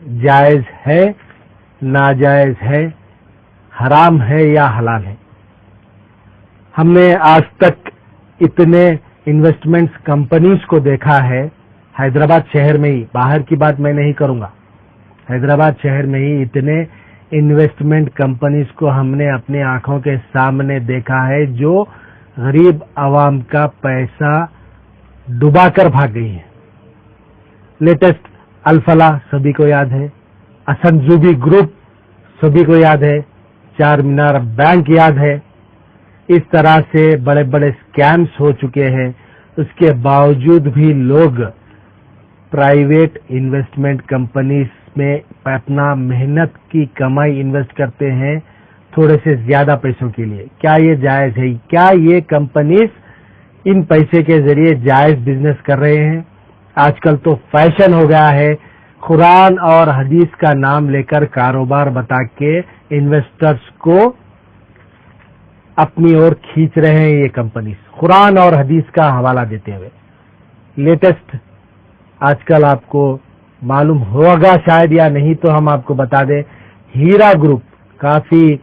जायज है, नाजायज है, हराम है या हलाल है। हमने आज तक इतने इन्वेस्टमेंट्स कंपनीज को देखा है हैदराबाद शहर में ही, बाहर की बात मैं नहीं करूंगा, हैदराबाद शहर में ही इतने इन्वेस्टमेंट कंपनीज को हमने अपनी आंखों के सामने देखा है जो गरीब आवाम का पैसा डुबाकर भाग गई है। लेटेस्ट अल-फलाह सभी को याद है, असनजुबी ग्रुप सभी को याद है, चार मीनार बैंक याद है। इस तरह से बड़े बड़े स्कैम्स हो चुके हैं, उसके बावजूद भी लोग प्राइवेट इन्वेस्टमेंट कंपनीज में अपना मेहनत की कमाई इन्वेस्ट करते हैं थोड़े से ज्यादा पैसों के लिए। क्या ये जायज है? क्या ये कंपनीज इन पैसे के जरिए जायज बिजनेस कर रहे हैं? आजकल तो फैशन हो गया है कुरान और हदीस का नाम लेकर कारोबार बता के इन्वेस्टर्स को अपनी ओर खींच रहे हैं ये कंपनीज, कुरान और हदीस का हवाला देते हुए। लेटेस्ट आजकल आपको मालूम होगा शायद या नहीं तो हम आपको बता दें, हीरा ग्रुप काफी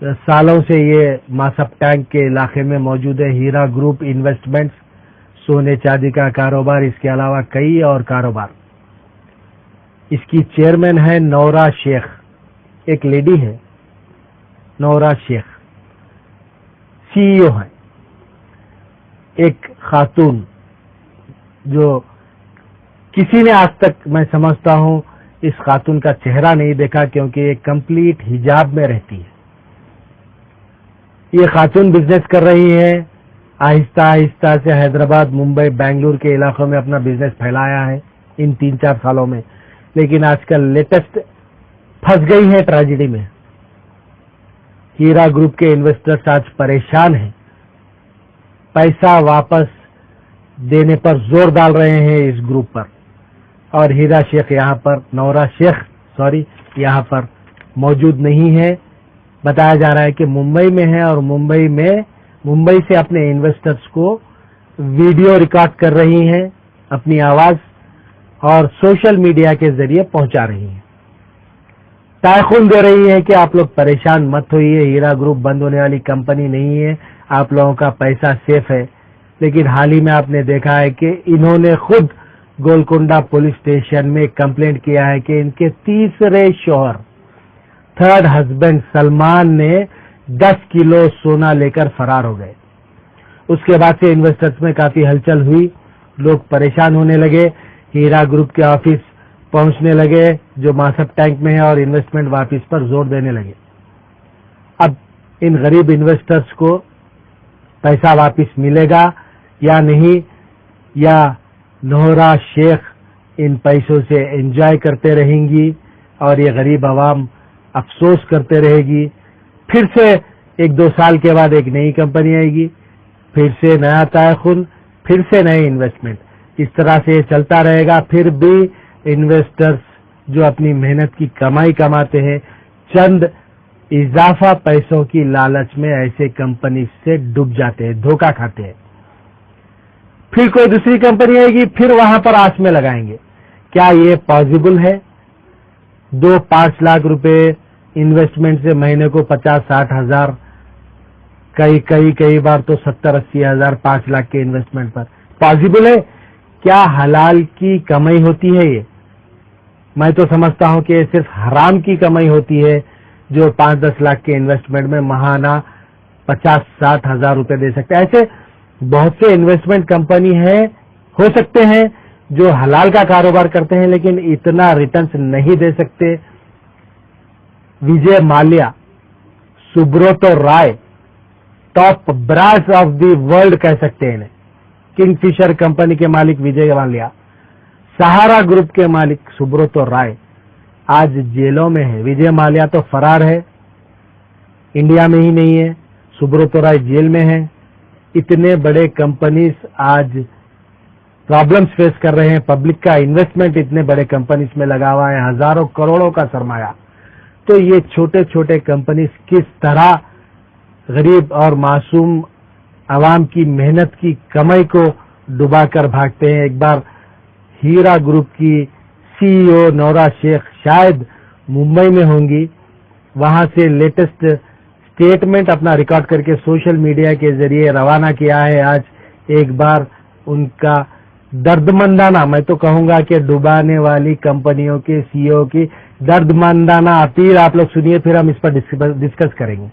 सालों से ये मासप टैंक के इलाके में मौजूद है। हीरा ग्रुप इन्वेस्टमेंट्स, सोने चांदी का कारोबार, इसके अलावा कई और कारोबार। इसकी चेयरमैन है नौरा शेख, एक लेडी है नौरा शेख, सीईओ है एक खातून जो किसी ने आज तक मैं समझता हूं इस खातून का चेहरा नहीं देखा क्योंकि ये कंप्लीट हिजाब में रहती है। ये खातून बिजनेस कर रही है, आहिस्ता आहिस्ता से हैदराबाद, मुंबई, बेंगलुरु के इलाकों में अपना बिजनेस फैलाया है इन 3-4 सालों में। लेकिन आजकल लेटेस्ट फंस गई है ट्रेजेडी में। हीरा ग्रुप के इन्वेस्टर्स आज परेशान हैं, पैसा वापस देने पर जोर डाल रहे हैं इस ग्रुप पर। और हीरा शेख यहाँ पर, नौरा शेख सॉरी, यहाँ पर मौजूद नहीं है। बताया जा रहा है कि मुंबई में है और मुंबई से अपने इन्वेस्टर्स को वीडियो रिकॉर्ड कर रही हैं, अपनी आवाज और सोशल मीडिया के जरिए पहुंचा रही हैं, तायखुन दे रही है कि आप लोग परेशान मत होइए, हीरा ग्रुप बंद होने वाली कंपनी नहीं है, आप लोगों का पैसा सेफ है। लेकिन हाल ही में आपने देखा है कि इन्होंने खुद गोलकुंडा पुलिस स्टेशन में कंप्लेंट किया है कि इनके तीसरे शौहर, थर्ड हस्बैंड सलमान ने 10 किलो सोना लेकर फरार हो गए। उसके बाद से इन्वेस्टर्स में काफी हलचल हुई, लोग परेशान होने लगे, हीरा ग्रुप के ऑफिस पहुंचने लगे जो मासप टैंक में है और इन्वेस्टमेंट वापस पर जोर देने लगे। अब इन गरीब इन्वेस्टर्स को पैसा वापस मिलेगा या नहीं, या नौरा शेख इन पैसों से एंजॉय करते रहेंगी और ये गरीब आवाम अफसोस करते रहेगी। फिर से 1-2 साल के बाद एक नई कंपनी आएगी, फिर से नया तायखुन, फिर से नए इन्वेस्टमेंट, इस तरह से ये चलता रहेगा। फिर भी इन्वेस्टर्स जो अपनी मेहनत की कमाई कमाते हैं, चंद इजाफा पैसों की लालच में ऐसे कंपनी से डूब जाते हैं, धोखा खाते हैं। फिर कोई दूसरी कंपनी आएगी, फिर वहां पर आस में लगाएंगे। क्या ये पॉसिबल है? 2-5 लाख रुपए इन्वेस्टमेंट से महीने को 50-60 हजार, कई बार तो 70-80 हजार 5 लाख के इन्वेस्टमेंट पर पॉसिबल है? क्या हलाल की कमाई होती है ये? मैं तो समझता हूं कि सिर्फ हराम की कमाई होती है जो 5-10 लाख के इन्वेस्टमेंट में महाना 50-60 हजार रुपए दे सकते हैं। ऐसे बहुत से इन्वेस्टमेंट कंपनी है, हो सकते हैं जो हलाल का कारोबार करते हैं लेकिन इतना रिटर्न्स नहीं दे सकते। Vijay Mallya, Subrata Roy, top brass of the world कह सकते हैं इन्हें। किंगफिशर कंपनी के मालिक विजय माल्या, सहारा ग्रुप के मालिक सुब्रतो राय आज जेलों में है। विजय माल्या तो फरार है, इंडिया में ही नहीं है, सुब्रतो राय जेल में है। इतने बड़े कंपनीज आज प्रॉब्लम्स फेस कर रहे हैं, पब्लिक का इन्वेस्टमेंट इतने बड़े कंपनीज में लगा हुआ है, हजारों करोड़ों का सरमाया। तो ये छोटे छोटे कंपनीज किस तरह गरीब और मासूम आवाम की मेहनत की कमाई को डुबाकर भागते हैं। एक बार हीरा ग्रुप की CEO नौरा शेख शायद मुंबई में होंगी, वहां से लेटेस्ट स्टेटमेंट अपना रिकॉर्ड करके सोशल मीडिया के जरिए रवाना किया है। आज एक बार उनका दर्दमंदाना, मैं तो कहूंगा कि डुबाने वाली कंपनियों के CEO की दर्दमंदाना अपील आप लोग सुनिए, फिर हम इस पर डिस्कस करेंगे।